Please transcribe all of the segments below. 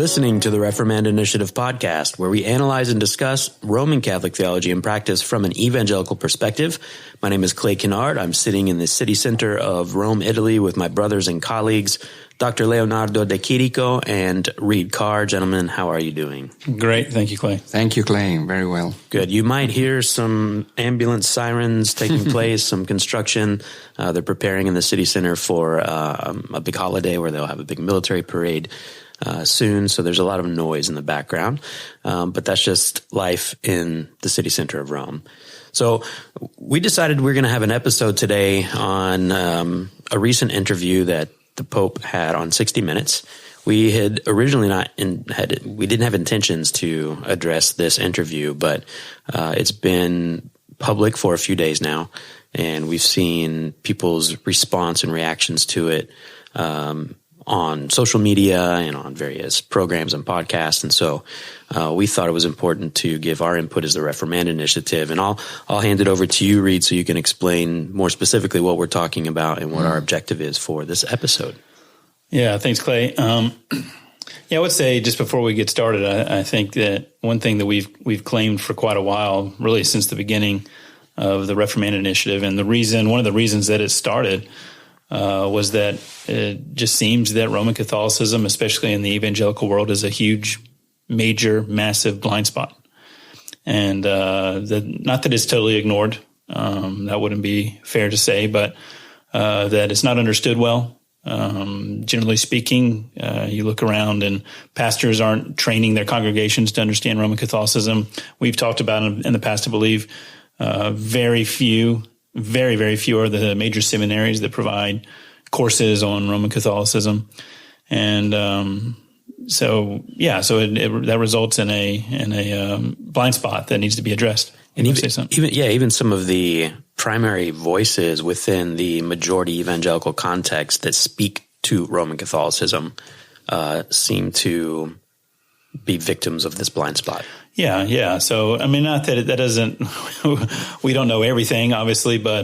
listening to the Reformand Initiative podcast, where we analyze and discuss Roman Catholic theology and practice from an evangelical perspective. My name is Clay Kennard. I'm sitting in the city center of Rome, Italy, with my brothers and colleagues, Dr. Leonardo De Chirico and Reed Carr. Gentlemen, how are you doing? Great. Thank you, Clay. Thank you, Clay. Very well. Good. You might hear some ambulance sirens taking place, some construction. They're preparing in the city center for a big holiday where they'll have a big military parade soon, so there's a lot of noise in the background, but that's just life in the city center of Rome. So we decided we're going to have an episode today on a recent interview that the Pope had on 60 Minutes. We had originally we didn't have intentions to address this interview, but it's been public for a few days now, and we've seen people's response and reactions to it on social media and on various programs and podcasts. And so we thought it was important to give our input as the Reformand Initiative. And I'll hand it over to you, Reed, so you can explain more specifically what we're talking about and what our objective is for this episode. Yeah, thanks, Clay. I would say just before we get started, I think that one thing that we've claimed for quite a while, really since the beginning of the Reformand Initiative, and one of the reasons that it started was that it just seems that Roman Catholicism, especially in the evangelical world, is a huge, major, massive blind spot. And not that it's totally ignored, that wouldn't be fair to say, but that it's not understood well. Generally speaking, you look around and pastors aren't training their congregations to understand Roman Catholicism. We've talked about in the past, I believe, very few are the major seminaries that provide courses on Roman Catholicism. And that results in a blind spot that needs to be addressed. And even some of the primary voices within the majority evangelical context that speak to Roman Catholicism seem to be victims of this blind spot. Yeah. So, I mean, not that doesn't, we don't know everything, obviously, but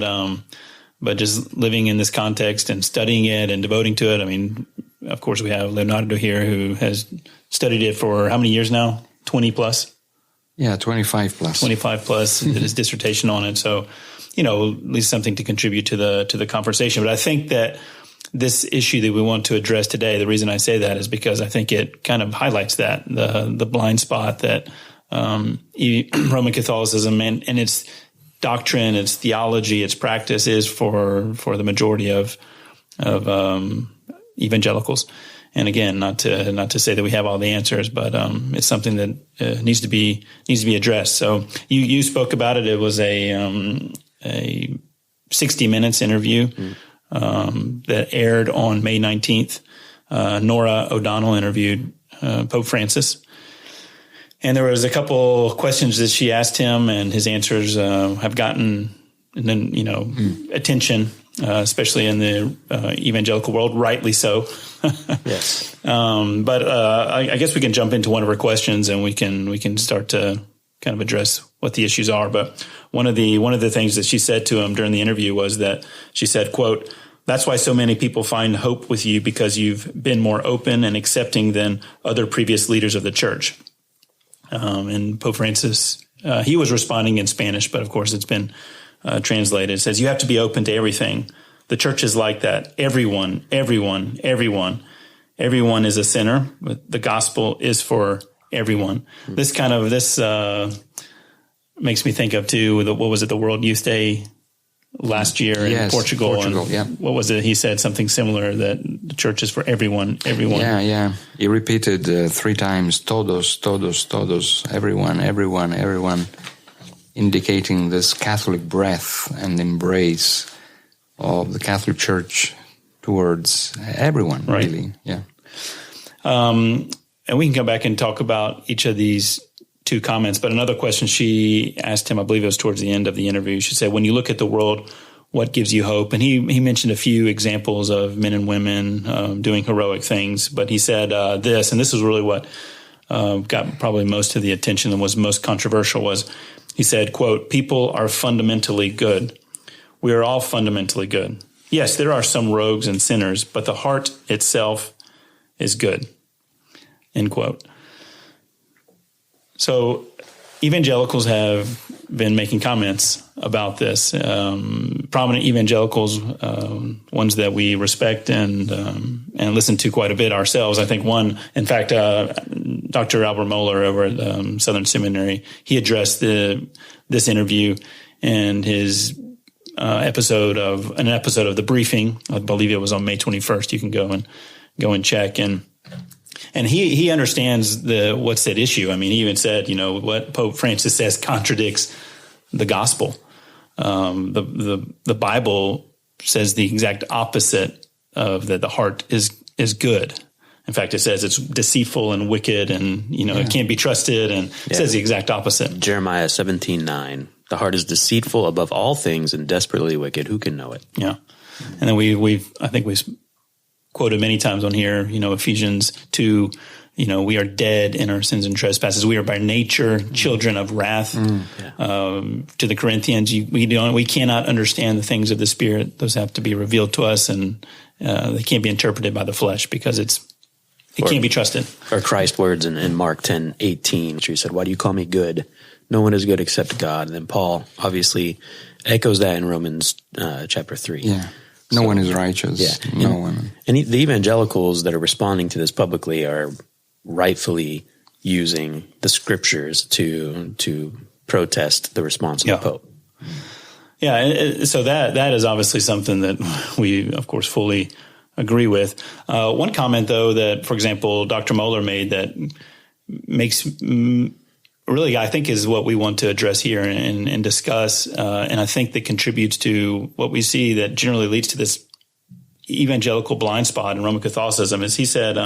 just living in this context and studying it and devoting to it. I mean, of course, we have Leonardo here who has studied it for how many years now? 20 plus? Yeah, 25 plus. 25 plus, did his dissertation on it. So, at least something to contribute to the conversation. But I think that this issue that we want to address today, the reason I say that is because I think it kind of highlights that, the blind spot that Roman Catholicism and its doctrine, its theology, its practice is for the majority of evangelicals. And again, not to say that we have all the answers, but it's something that needs to be addressed. So you spoke about it. It was a 60 Minutes interview that aired on May 19th. Nora O'Donnell interviewed Pope Francis. And there was a couple questions that she asked him, and his answers have gotten attention, especially in the evangelical world, rightly so. Yes. But I guess we can jump into one of her questions, and we can start to kind of address what the issues are. But one of the things that she said to him during the interview was that she said, quote, "That's why so many people find hope with you, because you've been more open and accepting than other previous leaders of the church." And Pope Francis, he was responding in Spanish, but of course it's been translated. It says, "You have to be open to everything. The church is like that. Everyone is a sinner. But the gospel is for everyone." This makes me think of too, what was it, the World Youth Day last year in Portugal. And what was it? He said something similar, that the church is for everyone. Yeah. He repeated 3 times, todos, todos, todos, everyone, indicating this Catholic breadth and embrace of the Catholic Church towards everyone, right. Really. Yeah. And we can come back and talk about each of these 2 comments. But another question she asked him, I believe it was towards the end of the interview, she said, "When you look at the world, what gives you hope?" And he mentioned a few examples of men and women doing heroic things. But he said this, and this is really what got probably most of the attention and was most controversial, was he said, quote, "People are fundamentally good. We are all fundamentally good. Yes, there are some rogues and sinners, but the heart itself is good." end quote. So evangelicals have been making comments about this. Prominent evangelicals, ones that we respect and listen to quite a bit ourselves. I think one, in fact, Dr. Albert Mohler over at Southern Seminary, he addressed this interview in his episode of the briefing. I believe it was on May 21st. You can go and check and he understands what's at issue. I mean, he even said, what Pope Francis says contradicts the gospel. The Bible says the exact opposite of that. The heart is good. In fact, it says it's deceitful and wicked, and it can't be trusted. And it says the exact opposite. Jeremiah 17:9. The heart is deceitful above all things and desperately wicked. Who can know it? Yeah, and then we've quoted many times on here. Ephesians 2. We are dead in our sins and trespasses. We are by nature children of wrath. To the Corinthians, we cannot understand the things of the Spirit. Those have to be revealed to us, and they can't be interpreted by the flesh because it can't be trusted. Or Christ's words in Mark 10:18, which he said, "Why do you call me good? No one is good except God." And then Paul obviously echoes that in Romans chapter 3. Yeah. No one is righteous. Yeah. No one. And the evangelicals that are responding to this publicly are rightfully using the scriptures to protest the response of the Pope. Yeah, so that is obviously something that we, of course, fully agree with. One comment, though, that, for example, Dr. Mohler made that makes really, I think, is what we want to address here and discuss, and I think that contributes to what we see that generally leads to this evangelical blind spot in Roman Catholicism, is he said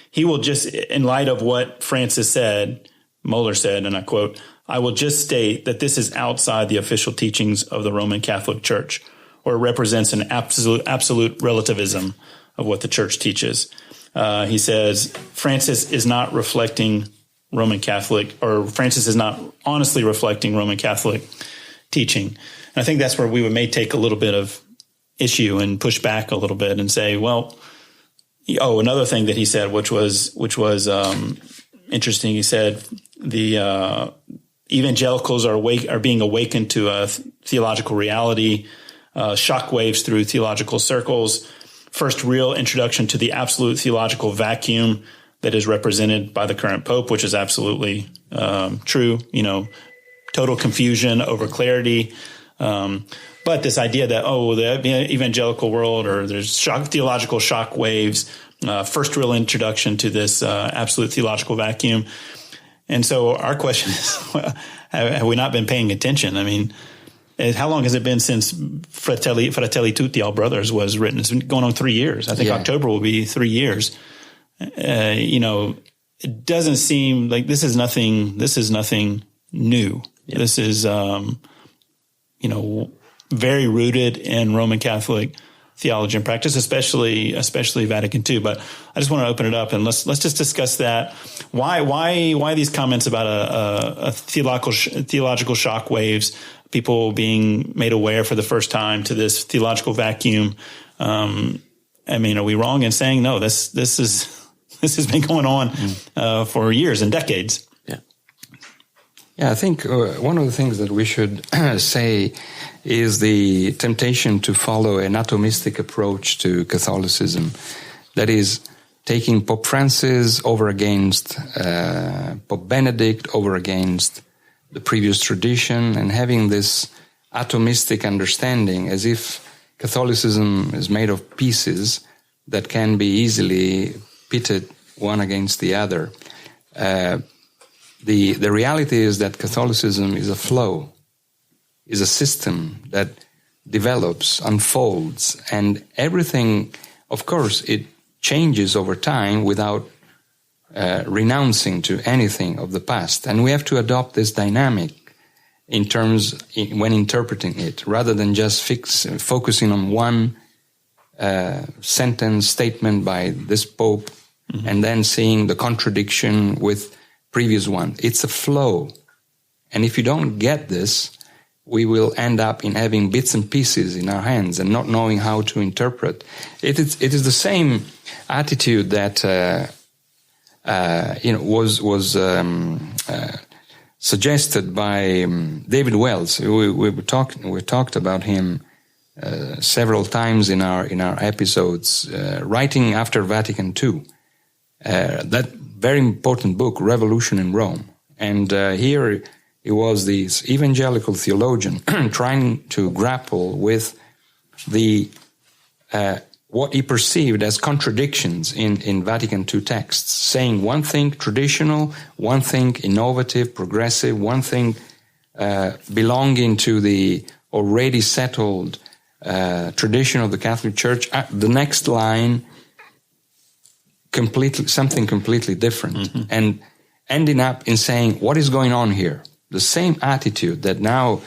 he will just, in light of what Francis said, Mohler said, and I quote, "I will just state that this is outside the official teachings of the Roman Catholic Church, or represents an absolute relativism of what the Church teaches." He says, Francis is not reflecting Roman Catholic, or Francis is not honestly reflecting Roman Catholic teaching. And I think that's where we may take a little bit of issue and push back a little bit and say, well, another thing that he said, which was interesting. He said the evangelicals are being awakened to a theological reality, shockwaves through theological circles. First real introduction to the absolute theological vacuum that is represented by the current Pope, which is absolutely true. Total confusion over clarity. But this idea that, the evangelical world, or there's theological shock waves, first real introduction to this absolute theological vacuum. And so our question is, have we not been paying attention? I mean, how long has it been since Fratelli Tutti, All Brothers, was written? It's been going on 3 years. I think October will be 3 years. It doesn't seem like this is nothing new. Yeah. This is, very rooted in Roman Catholic theology and practice, especially Vatican II. But I just want to open it up and let's just discuss that. Why these comments about a theological shock waves, people being made aware for the first time to this theological vacuum? Are we wrong in saying no? This has been going on for years and decades. Yeah, I think one of the things that we should say is the temptation to follow an atomistic approach to Catholicism. That is, taking Pope Francis over against Pope Benedict, over against the previous tradition, and having this atomistic understanding as if Catholicism is made of pieces that can be easily pitted one against the other. The reality is that Catholicism is a flow, is a system that develops, unfolds, and everything, of course, it changes over time without renouncing to anything of the past. And we have to adopt this dynamic when interpreting it, rather than just focusing on one sentence, statement by this Pope, and then seeing the contradiction with previous one. It's a flow. And if you don't get this, we will end up in having bits and pieces in our hands and not knowing how to interpret. It is the same attitude that was suggested by David Wells. We talked about him several times in our episodes, writing after Vatican II. That very important book, Revolution in Rome. And here it was this evangelical theologian trying to grapple with the what he perceived as contradictions in Vatican II texts, saying one thing traditional, one thing innovative, progressive, one thing belonging to the already settled tradition of the Catholic Church. The next line, something completely different, and ending up in saying, what is going on here? The same attitude that now,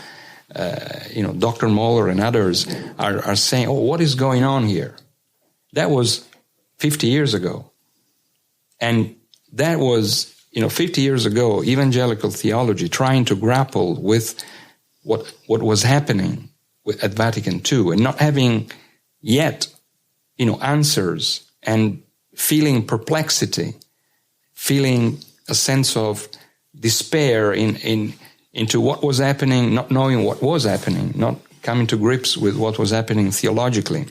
Dr. Moeller and others are saying, oh, what is going on here? That was 50 years ago. And that was, 50 years ago, evangelical theology trying to grapple with what was happening at Vatican II and not having yet, answers, and feeling perplexity, feeling a sense of despair into what was happening, not knowing what was happening, not coming to grips with what was happening theologically.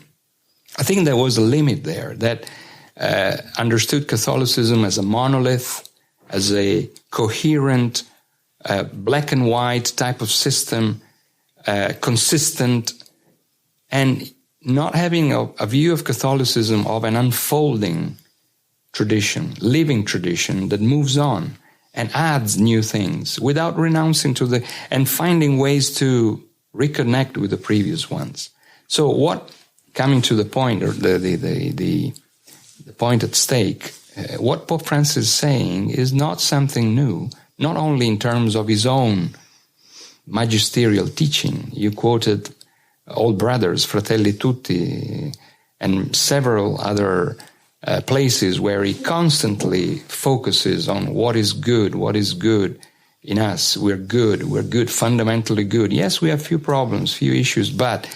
I think there was a limit there that understood Catholicism as a monolith, as a coherent, black and white type of system, consistent, and not having a view of Catholicism of an unfolding tradition, living tradition that moves on and adds new things without renouncing and finding ways to reconnect with the previous ones. So coming to the point, or the point at stake, what Pope Francis is saying is not something new, not only in terms of his own magisterial teaching. You quoted All Brothers, Fratelli Tutti, and several other places where he constantly focuses on what is good in us. We're good, fundamentally good. Yes, we have few problems, few issues, but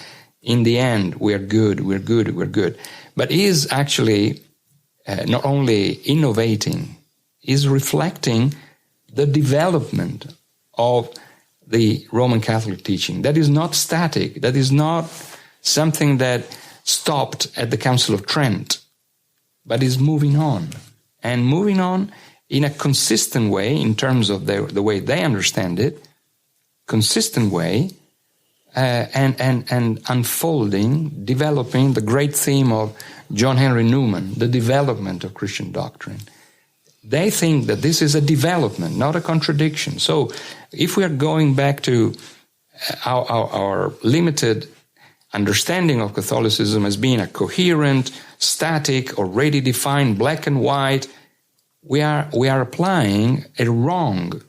in the end, we're good. But he is actually not only innovating, is reflecting the development of the Roman Catholic teaching. That is not static. That is not something that stopped at the Council of Trent, but is moving on. And moving on in a consistent way in terms of the way they understand it, consistent way, and unfolding, developing the great theme of John Henry Newman, the development of Christian doctrine. They think that this is a development, not a contradiction. So if we are going back to our limited understanding of Catholicism as being a coherent, static, already defined black and white, we are applying a wrong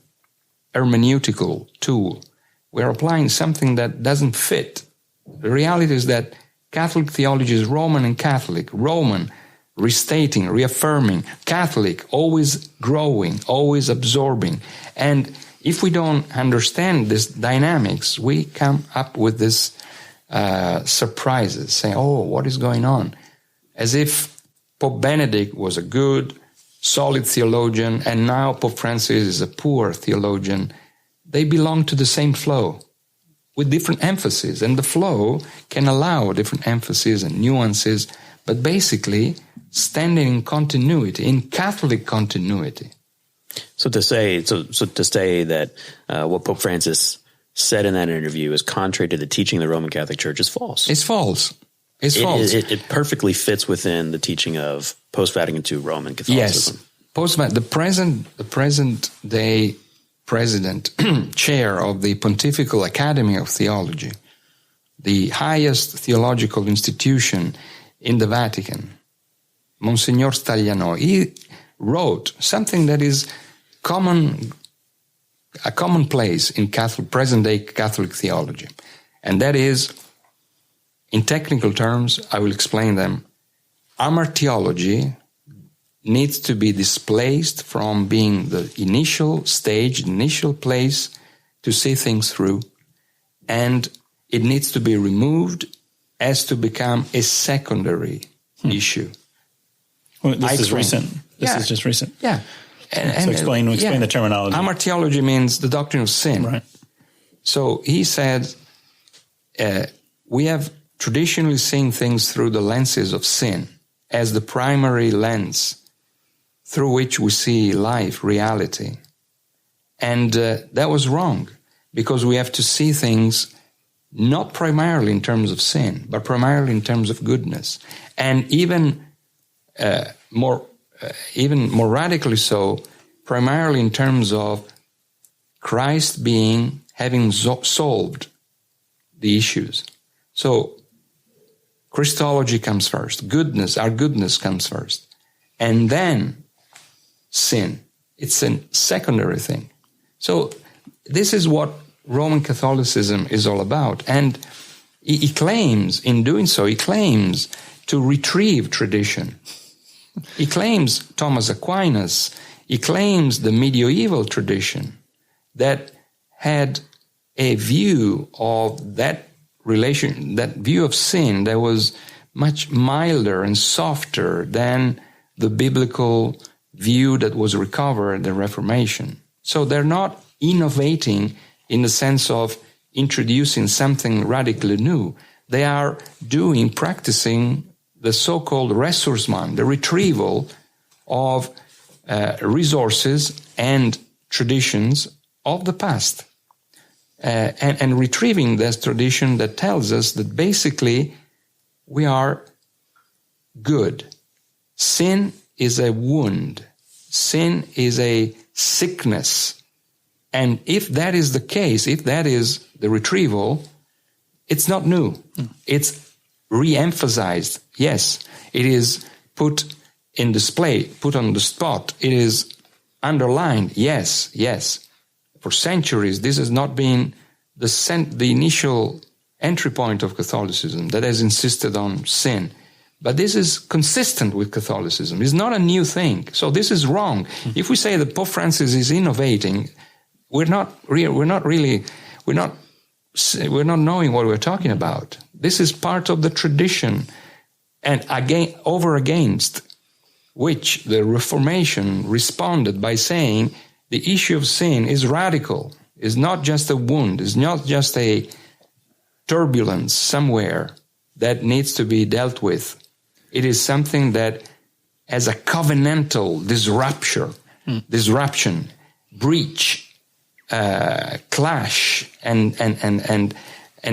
hermeneutical tool. We are applying something that doesn't fit. The reality is that Catholic theology is Roman and Catholic. Roman, restating, reaffirming. Catholic, always growing, always absorbing. And if we don't understand this dynamics, we come up with this surprises, saying, oh, what is going on? As if Pope Benedict was a good, solid theologian, and now Pope Francis is a poor theologian. They belong to the same flow with different emphasis, and the flow can allow different emphases and nuances, but basically standing in continuity, in Catholic continuity. So to say that what Pope Francis said in that interview is contrary to the teaching of the Roman Catholic Church is false. It's false. It's false. It perfectly fits within the teaching of post-Vatican II Roman Catholicism. Yes. The present day president, chair of the Pontifical Academy of Theology, the highest theological institution in the Vatican, Monsignor Stagliano, he wrote something that is a commonplace in present-day Catholic theology, and that is, in technical terms, I will explain them. Hamartiology needs to be displaced from being the initial stage, initial place to see things through, and it needs to be removed as to become a secondary issue. Well, this is recent. This is just recent. Yeah. So explain the terminology. Hamartiology means the doctrine of sin. Right. So he said, we have traditionally seen things through the lenses of sin as the primary lens through which we see life, reality. And that was wrong, because we have to see things not primarily in terms of sin, but primarily in terms of goodness. And even more radically so, primarily in terms of Christ having solved the issues. So Christology comes first. Our goodness comes first. And then sin. It's a secondary thing. So this is what Roman Catholicism is all about. And he claims, in doing so, to retrieve tradition. He claims Thomas Aquinas. He claims the medieval tradition that had a view of that view of sin that was much milder and softer than the biblical view that was recovered in the Reformation. So they're not innovating in the sense of introducing something radically new. They are practicing the so-called ressourcement, the retrieval of resources and traditions of the past. And retrieving this tradition that tells us that basically we are good. Sin is a wound. Sin is a sickness. And if that is the case, if that is the retrieval, it's not new. It's re-emphasized. Yes, it is put in display, put on the spot. It is underlined. Yes. For centuries, this has not been the initial entry point of Catholicism that has insisted on sin. But this is consistent with Catholicism. It's not a new thing. So this is wrong. If we say that Pope Francis is innovating, we're not knowing what we're talking about. This is part of the tradition, and against which the Reformation responded by saying the issue of sin is radical. It's not just a wound. It's not just a turbulence somewhere that needs to be dealt with. It is something that has a covenantal disruption, breach, clash, and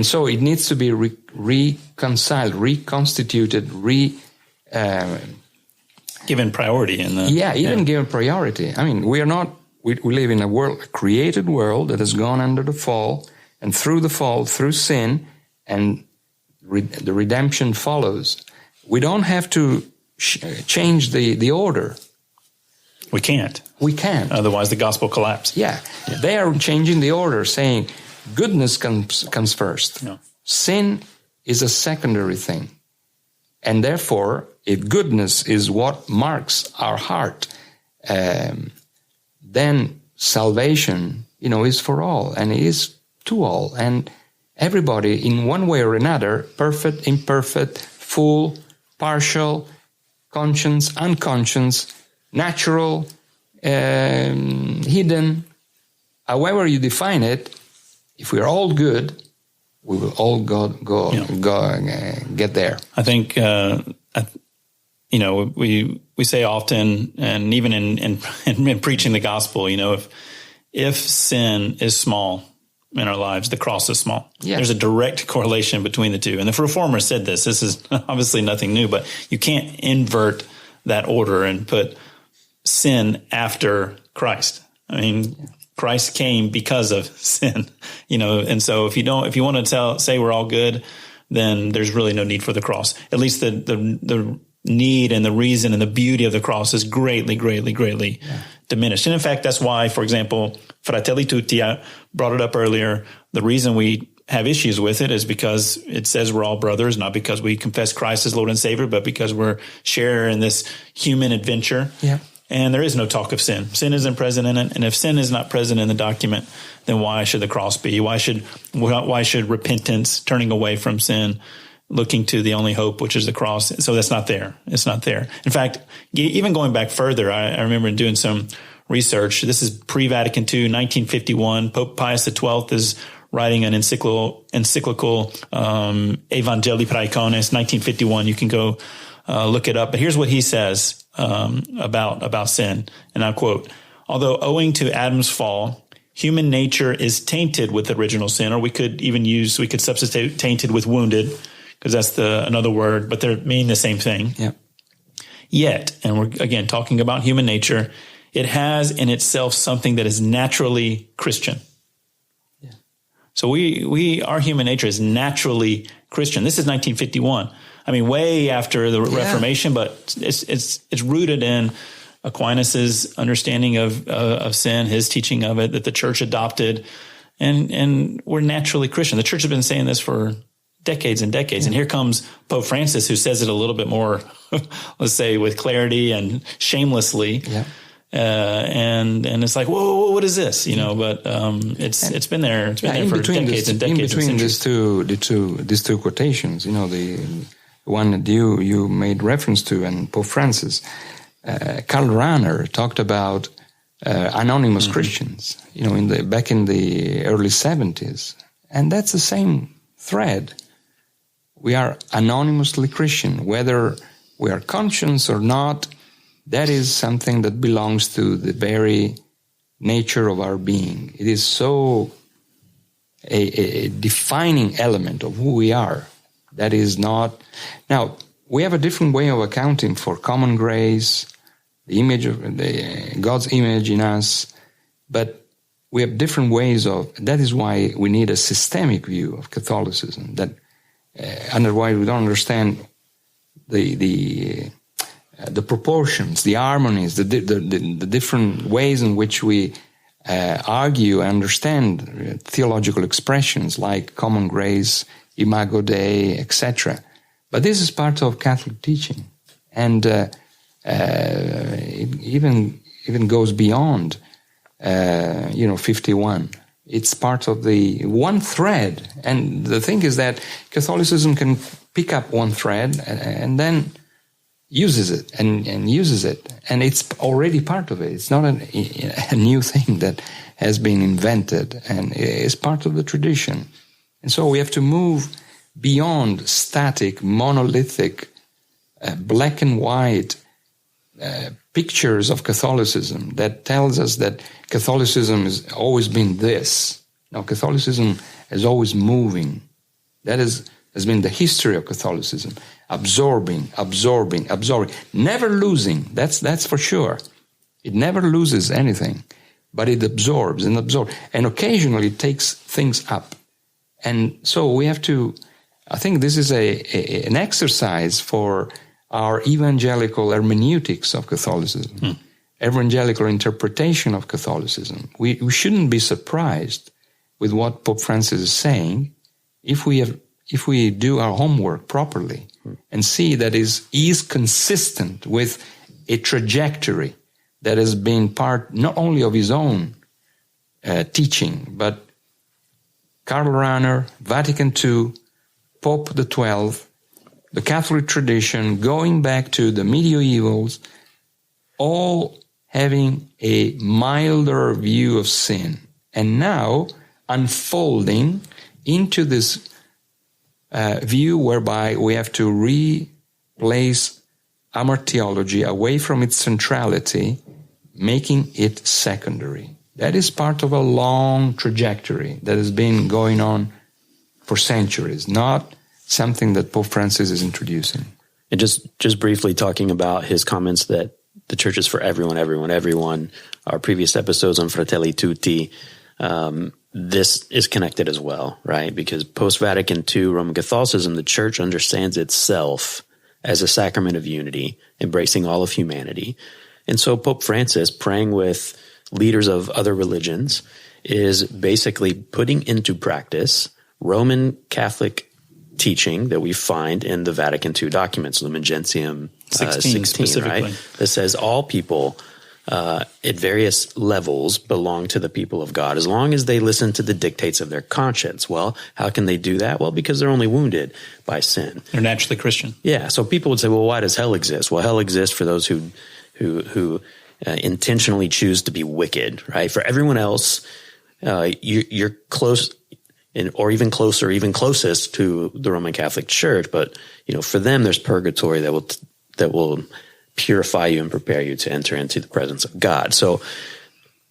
so it needs to be reconciled, reconstituted, given priority given priority. I mean, we live in a created world that has gone under the fall, and through the fall, through sin, and the redemption follows. We don't have to change the order. We can't. Otherwise the gospel collapses. Yeah. They are changing the order, saying goodness comes first. No. Sin is a secondary thing. And therefore, if goodness is what marks our heart, then salvation, is for all, and is to all. And everybody, in one way or another, perfect, imperfect, full, partial, conscious, unconscious, natural, hidden, however you define it, if we're all good, we will all get there. I think, we say often, and even in preaching the gospel, if sin is small in our lives, the cross is small. Yeah. There's a direct correlation between the two. And the Reformers said this. This is obviously nothing new, but you can't invert that order and put sin after Christ. I mean, Christ came because of sin, and so if you want to say we're all good, then there's really no need for the cross. At least the need and the reason and the beauty of the cross is greatly diminished. And in fact, that's why, for example, Fratelli Tutti, I brought it up earlier. The reason we have issues with it is because it says we're all brothers, not because we confess Christ as Lord and Savior, but because we're sharing this human adventure. Yeah. And there is no talk of sin. Sin isn't present in it. And if sin is not present in the document, then why should the cross be? Why should repentance, turning away from sin, looking to the only hope, which is the cross. So that's not there. It's not there. In fact, even going back further, I remember doing some research. This is pre-Vatican II, 1951. Pope Pius XII is writing an encyclical Evangelii Praecones, 1951. You can go look it up. But here's what he says about sin, and I quote, "Although owing to Adam's fall, human nature is tainted with original sin," or we could substitute tainted with wounded, because that's another word, but they mean the same thing. Yeah. Yet, and we're again talking about human nature, it has in itself something that is naturally Christian. Yeah. So our human nature is naturally Christian. This is 1951. I mean, way after the Reformation, but it's rooted in Aquinas's understanding of sin, his teaching of it, that the church adopted, and we're naturally Christian. The church has been saying this for decades and decades. And here comes Pope Francis, who says it a little bit more, let's say, with clarity and shamelessly. Yeah. And it's like, whoa, what is this? But it's been there. It's been there for decades and decades. In between these two quotations, the one that you made reference to, and Pope Francis, Karl Rahner talked about anonymous Christians. Back in the early 70s, and that's the same thread. We are anonymously Christian, whether we are conscious or not. That is something that belongs to the very nature of our being. It is so a defining element of who we are. That is not. Now, we have a different way of accounting for common grace, the image of God's image in us, but we have different ways of. That is why we need a systemic view of Catholicism. That otherwise we don't understand the proportions, the harmonies, the different ways in which we argue and understand theological expressions like common grace, Imago Dei, etc. But this is part of Catholic teaching, and it even goes beyond 51. It's part of the one thread, and the thing is that Catholicism can pick up one thread and then uses it and uses it, and it's already part of it. It's not a new thing that has been invented, and it's part of the tradition. And so we have to move beyond static, monolithic, black and white pictures of Catholicism that tells us that Catholicism has always been this. Now, Catholicism is always moving. That has been the history of Catholicism. Absorbing, never losing. That's for sure. It never loses anything, but it absorbs, and occasionally it takes things up. And so we have to. I think this is an exercise for our evangelical hermeneutics of Catholicism, evangelical interpretation of Catholicism. We shouldn't be surprised with what Pope Francis is saying if we do our homework properly and see that he is consistent with a trajectory that has been part not only of his own teaching, but Karl Rahner, Vatican II, Pope XII, the Catholic tradition, going back to the medievals, all having a milder view of sin, and now unfolding into this view whereby we have to replace hamartiology away from its centrality, making it secondary. That is part of a long trajectory that has been going on for centuries, not something that Pope Francis is introducing. And just briefly talking about his comments that the church is for everyone. Our previous episodes on Fratelli Tutti, this is connected as well, right? Because post-Vatican II Roman Catholicism, the church understands itself as a sacrament of unity, embracing all of humanity. And so Pope Francis, praying with leaders of other religions, is basically putting into practice Roman Catholic teaching that we find in the Vatican II documents, Lumen Gentium 16, specifically, right? That says all people at various levels belong to the people of God as long as they listen to the dictates of their conscience. Well, how can they do that? Well, because they're only wounded by sin. They're naturally Christian. Yeah. So people would say, well, why does hell exist? Well, hell exists for those who intentionally choose to be wicked, right? For everyone else, you're close or even closer, even closest to the Roman Catholic Church. But, for them, there's purgatory that will purify you and prepare you to enter into the presence of God. So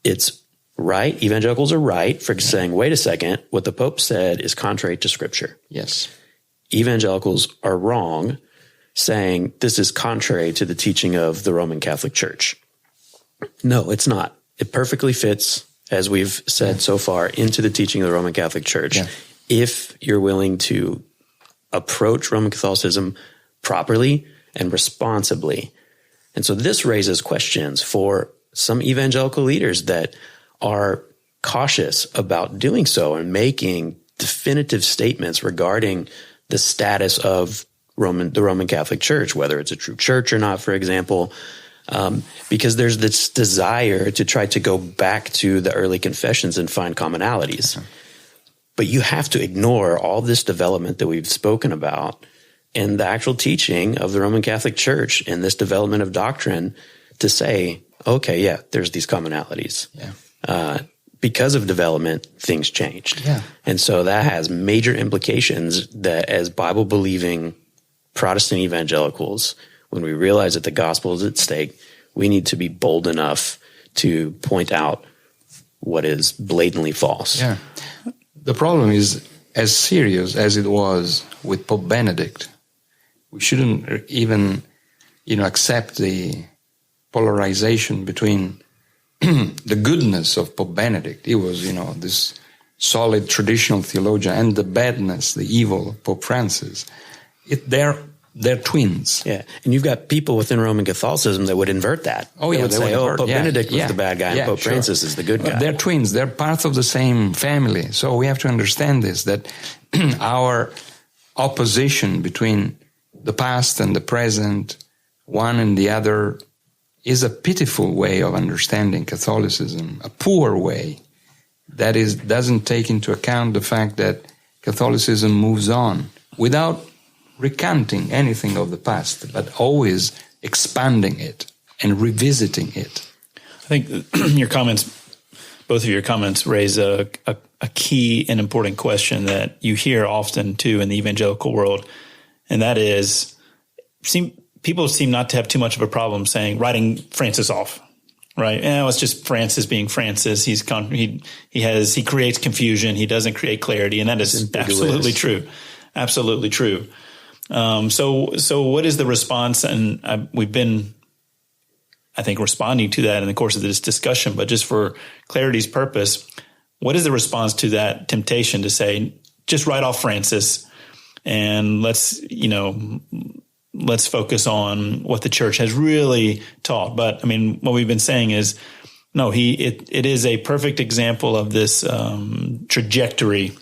it's right. Evangelicals are right for saying, wait a second, what the Pope said is contrary to Scripture. Yes. Evangelicals are wrong saying this is contrary to the teaching of the Roman Catholic Church. No, it's not. It perfectly fits, as we've said so far, into the teaching of the Roman Catholic Church. Yeah. If you're willing to approach Roman Catholicism properly and responsibly. And so this raises questions for some evangelical leaders that are cautious about doing so and making definitive statements regarding the status of the Roman Catholic Church, whether it's a true church or not, for example, because there's this desire to try to go back to the early confessions and find commonalities. Okay. But you have to ignore all this development that we've spoken about in the actual teaching of the Roman Catholic Church and this development of doctrine to say, okay, yeah, there's these commonalities. Yeah. Because of development, things changed. Yeah. And so that has major implications that as Bible-believing Protestant evangelicals, when we realize that the gospel is at stake, we need to be bold enough to point out what is blatantly false. Yeah. The problem is, as serious as it was with Pope Benedict, we shouldn't even, accept the polarization between the goodness of Pope Benedict. He was, this solid traditional theologian, and the badness, the evil of Pope Francis. They're twins. Yeah, and you've got people within Roman Catholicism that would invert that. Oh, yeah, they would say, Pope Benedict was the bad guy, and Pope Francis is the good guy. They're twins. They're part of the same family. So we have to understand this, that our opposition between the past and the present, one and the other, is a pitiful way of understanding Catholicism, a poor way that doesn't take into account the fact that Catholicism moves on without recanting anything of the past, but always expanding it and revisiting it. I think both of your comments raise a key and important question that you hear often too in the evangelical world, and that is, people seem not to have too much of a problem writing Francis off, right? It's just Francis being Francis. He creates confusion. He doesn't create clarity, and that is absolutely true. Absolutely true. So what is the response? And we've been, I think, responding to that in the course of this discussion, but just for clarity's purpose, what is the response to that temptation to say, just write off Francis and let's focus on what the church has really taught? But what we've been saying is, no, it is a perfect example of this trajectory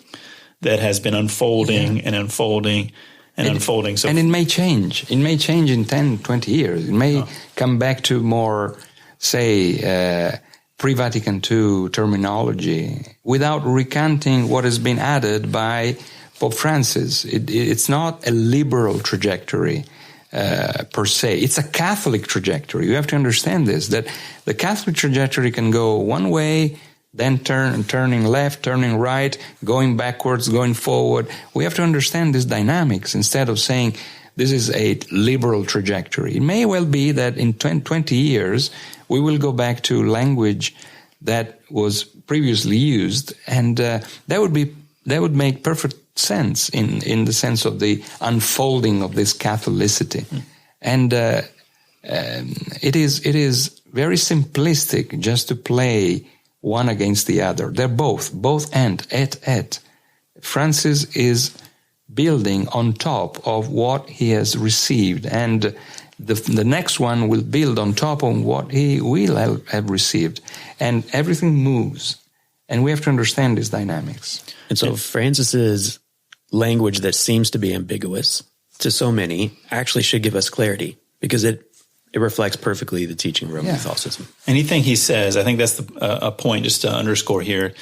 that has been unfolding and unfolding and unfolding. So, and it may change. It may change in 10, 20 years. It may come back to more, say, pre-Vatican II terminology without recanting what has been added by Pope Francis. It's not a liberal trajectory per se. It's a Catholic trajectory. You have to understand this, that the Catholic trajectory can go one way, then turning left, turning right, going backwards, going forward. We have to understand these dynamics instead of saying this is a liberal trajectory. It may well be that in 20 years we will go back to language that was previously used, and that would make perfect sense in the sense of the unfolding of this Catholicity. And it is very simplistic just to play one against the other. They're both and et. Francis is building on top of what he has received, and the next one will build on top of what he will have received, and everything moves, and we have to understand these dynamics. And so Francis's language that seems to be ambiguous to so many actually should give us clarity, because it It reflects perfectly the teaching of Roman Catholicism. Anything he says, I think that's a point just to underscore here.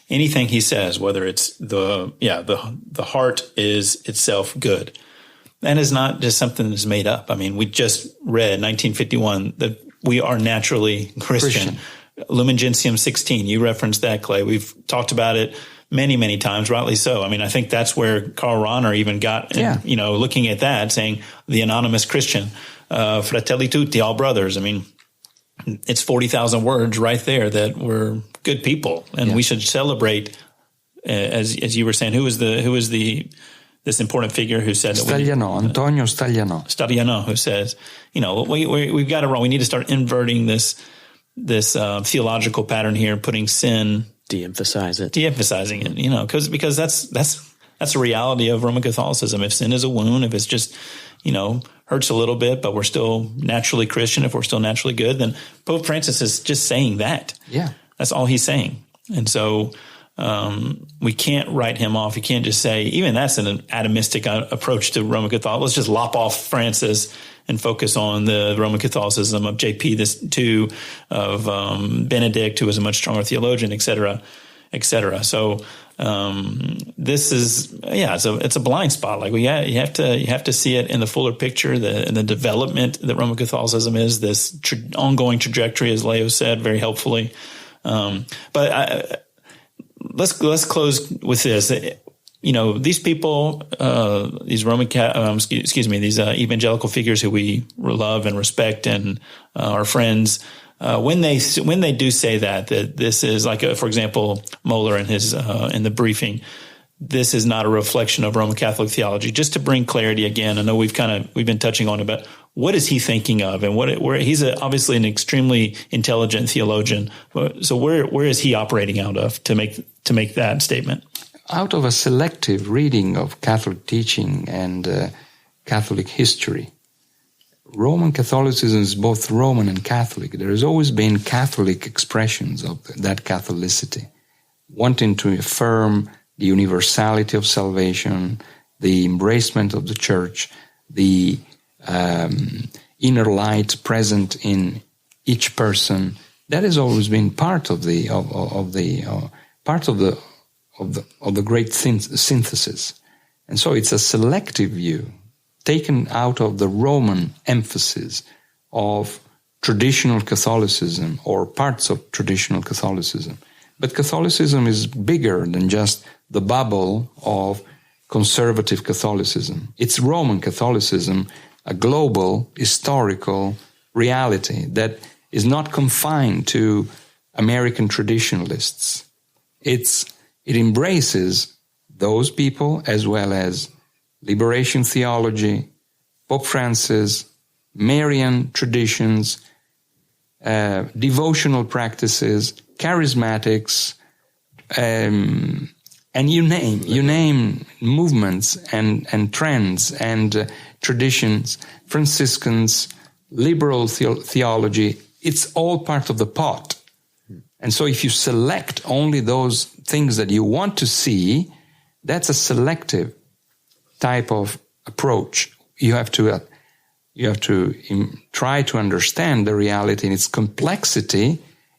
Anything he says, whether it's the heart is itself good, that is not just something that's made up. I mean, we just read 1951 that we are naturally Christian. Lumen Gentium 16, you referenced that, Clay. We've talked about it many, many times, rightly so. I mean, I think that's where Karl Rahner even got, looking at that, saying the anonymous Christian, fratelli tutti, all brothers. I mean, it's 40,000 words right there that we're good people, and we should celebrate. As you were saying, who is this important figure who said Antonio Stagliano, who says, we've got it wrong. We need to start inverting this theological pattern here, putting sin, de-emphasizing it, because that's a reality of Roman Catholicism. If sin is a wound, if it's just, hurts a little bit, but we're still naturally Christian, if we're still naturally good, then Pope Francis is just saying that. Yeah. That's all he's saying. And so we can't write him off. You can't just say, even that's an atomistic approach to Roman Catholicism. Let's just lop off Francis and focus on the Roman Catholicism of JP of Benedict, who was a much stronger theologian, et cetera, et cetera. So this is, it's a blind spot. Like you have to see it in the fuller picture, in the development that Roman Catholicism is, this ongoing trajectory, as Leo said very helpfully. But let's close with this. These people, these these evangelical figures who we love and respect and are friends, when they do say that this is like, for example, Moeller in his in the briefing, this is not a reflection of Roman Catholic theology. Just to bring clarity again, I know we've been touching on it, but what is he thinking of, and where he's obviously an extremely intelligent theologian. So where is he operating out of to make that statement? Out of a selective reading of Catholic teaching and Catholic history. Roman Catholicism is both Roman and Catholic. There has always been Catholic expressions of that Catholicity, wanting to affirm the universality of salvation, the embracement of the Church, the inner light present in each person. That has always been part of the great synthesis. And so it's a selective view taken out of the Roman emphasis of traditional Catholicism or parts of traditional Catholicism. But Catholicism is bigger than just the bubble of conservative Catholicism. It's Roman Catholicism, a global, historical reality that is not confined to American traditionalists. It embraces those people as well as liberation theology, Pope Francis, Marian traditions, devotional practices, charismatics, and you name movements and trends and traditions, Franciscans, liberal theology. It's all part of the pot. And so if you select only those things that you want to see, that's a selective type of approach. You have to try to understand the reality in its complexity,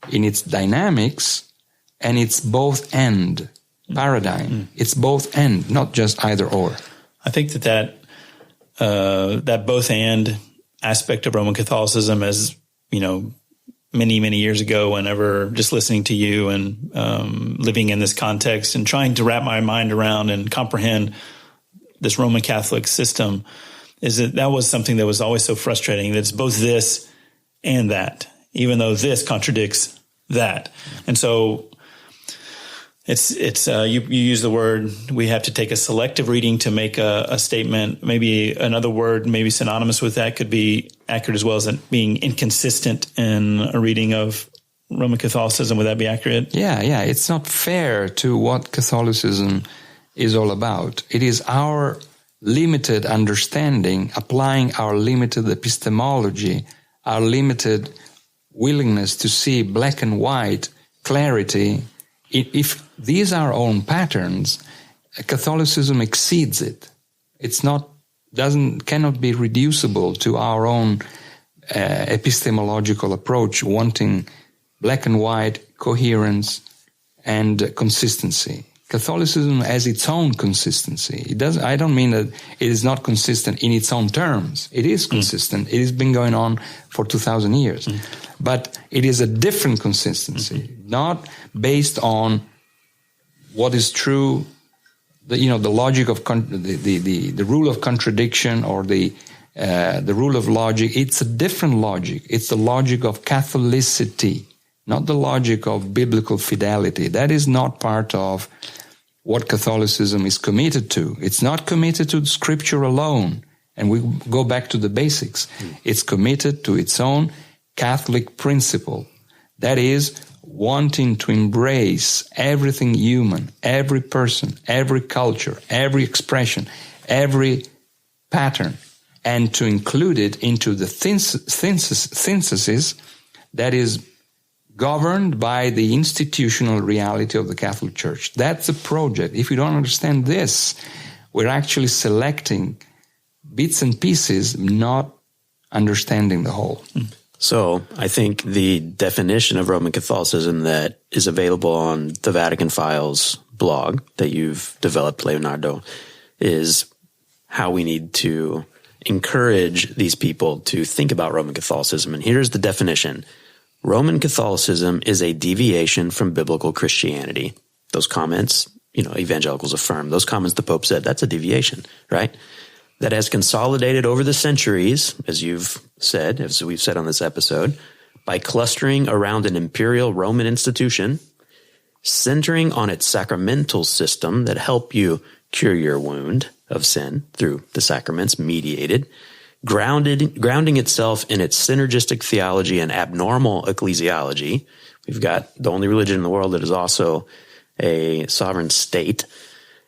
in its dynamics, and its both end paradigm. It's both end, not just either or. I think that both and aspect of Roman Catholicism, as many, many years ago, whenever just listening to you and living in this context and trying to wrap my mind around and comprehend this Roman Catholic system, is that was something that was always so frustrating, that it's both this and that, even though this contradicts that. And so you use the word, we have to take a selective reading to make a statement. Maybe another word, maybe synonymous with that, could be accurate as well as being inconsistent in a reading of Roman Catholicism. Would that be accurate? Yeah. It's not fair to what Catholicism is all about. It is our limited understanding, applying our limited epistemology, our limited willingness to see black and white clarity. If these are our own patterns, Catholicism exceeds it. Cannot be reducible to our own epistemological approach, wanting black and white coherence and consistency. Catholicism has its own consistency. I don't mean that it is not consistent in its own terms. It is consistent. It has been going on for 2,000 years. But it is a different consistency, not based on what is true, the logic of the rule of contradiction or the rule of logic. It's a different logic. It's the logic of Catholicity, not the logic of biblical fidelity. That is not part of what Catholicism is committed to. It's not committed to Scripture alone. And we go back to the basics. It's committed to its own Catholic principle. That is, wanting to embrace everything human, every person, every culture, every expression, every pattern, and to include it into the synthesis that is governed by the institutional reality of the Catholic Church. That's a project. If you don't understand this, we're actually selecting bits and pieces, not understanding the whole. So I think the definition of Roman Catholicism that is available on the Vatican Files blog that you've developed, Leonardo, is how we need to encourage these people to think about Roman Catholicism. And here's the definition. Roman Catholicism is a deviation from biblical Christianity. Those comments, evangelicals affirm. Those comments the Pope said, that's a deviation, right? That has consolidated over the centuries, as you've said, as we've said on this episode, by clustering around an imperial Roman institution, centering on its sacramental system that help you cure your wound of sin through the sacraments mediated, grounding itself in its synergistic theology and abnormal ecclesiology. We've got the only religion in the world that is also a sovereign state,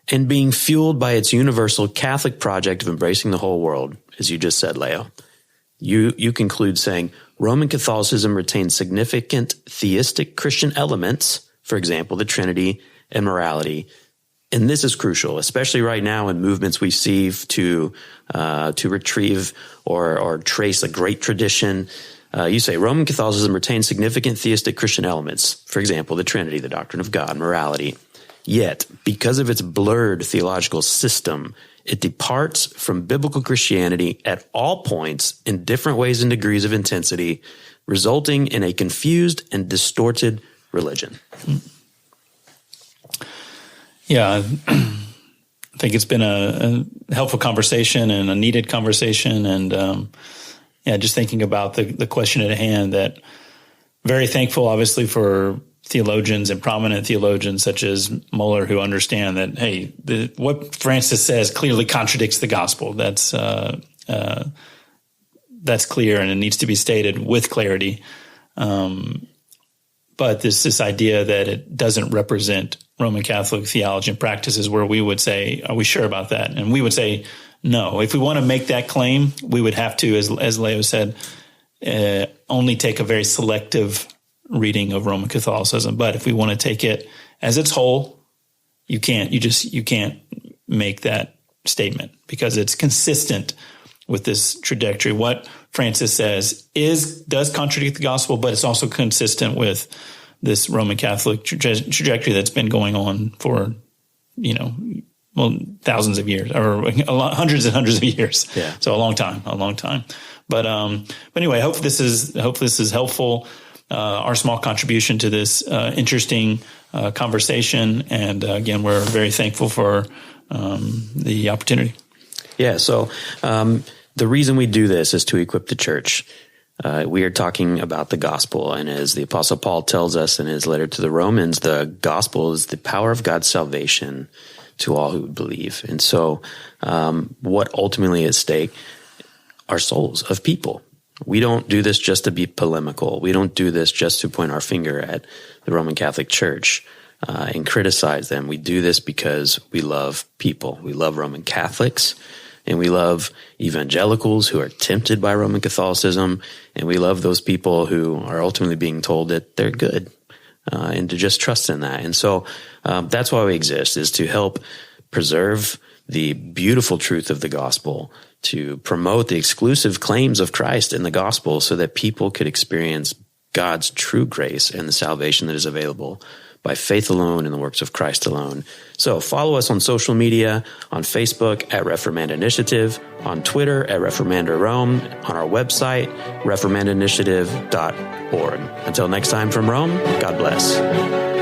and being fueled by its universal Catholic project of embracing the whole world, as you just said, Leo. You conclude saying Roman Catholicism retains significant theistic Christian elements, for example, the Trinity and morality. And this is crucial, especially right now in movements we see to retrieve or trace a great tradition. You say Roman Catholicism retains significant theistic Christian elements, for example, the Trinity, the doctrine of God, morality. Yet, because of its blurred theological system, it departs from biblical Christianity at all points in different ways and degrees of intensity, resulting in a confused and distorted religion. Yeah, I think it's been a helpful conversation and a needed conversation. And just thinking about the question at hand, that very thankful, obviously, for theologians and prominent theologians such as Muller who understand that, hey, what Francis says clearly contradicts the gospel. That's clear, and it needs to be stated with clarity. But this idea that it doesn't represent Roman Catholic theology and practices, where we would say, are we sure about that? And we would say, no. If we want to make that claim, we would have to, as Leo said, only take a very selective reading of Roman Catholicism. But if we want to take it as its whole, you can't make that statement because it's consistent with this trajectory. What Francis says does contradict the gospel, but it's also consistent with this Roman Catholic trajectory that's been going on for, thousands of years, or hundreds and hundreds of years. Yeah. So a long time. But anyway, I hope this is helpful. Our small contribution to this interesting conversation. And again, we're very thankful for the opportunity. Yeah. So the reason we do this is to equip the church. We are talking about the gospel. And as the Apostle Paul tells us in his letter to the Romans, the gospel is the power of God's salvation to all who would believe. And so what ultimately is at stake are souls of people. We don't do this just to be polemical. We don't do this just to point our finger at the Roman Catholic Church and criticize them. We do this because we love people. We love Roman Catholics, and we love evangelicals who are tempted by Roman Catholicism, and we love those people who are ultimately being told that they're good, and to just trust in that. And so that's why we exist, is to help preserve the beautiful truth of the gospel, to promote the exclusive claims of Christ in the gospel so that people could experience God's true grace and the salvation that is available by faith alone in the works of Christ alone. So follow us on social media, on Facebook at Reformand Initiative, on Twitter at Reformander Rome, on our website, reformandinitiative.org. Until next time from Rome, God bless.